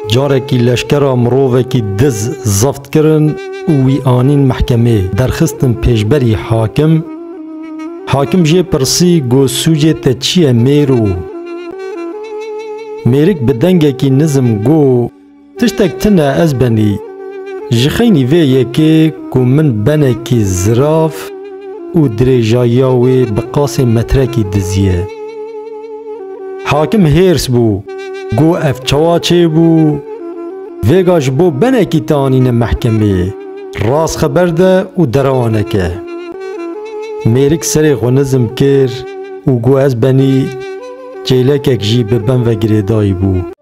جارکی لشکر مروفکی دز زفت کرن وی آنین محکمه درخستن پیشبری حاکم جه پرسی گو سوجه تا چیه میرو میرک بدنگه کی نظم گو تشتک تنه از بنی جخینی وی یکی کو من بنه کی زراف و دریجایاوی بقاس مترکی دزیه حاکم هیرس بو گو اف چواچه بو ویگاش بو بنه کی تانین محکمه راس خبر ده و دروانه که میرک سری غنزم کر و گو از بنی جیلک اک جی ببن و گریدایی بو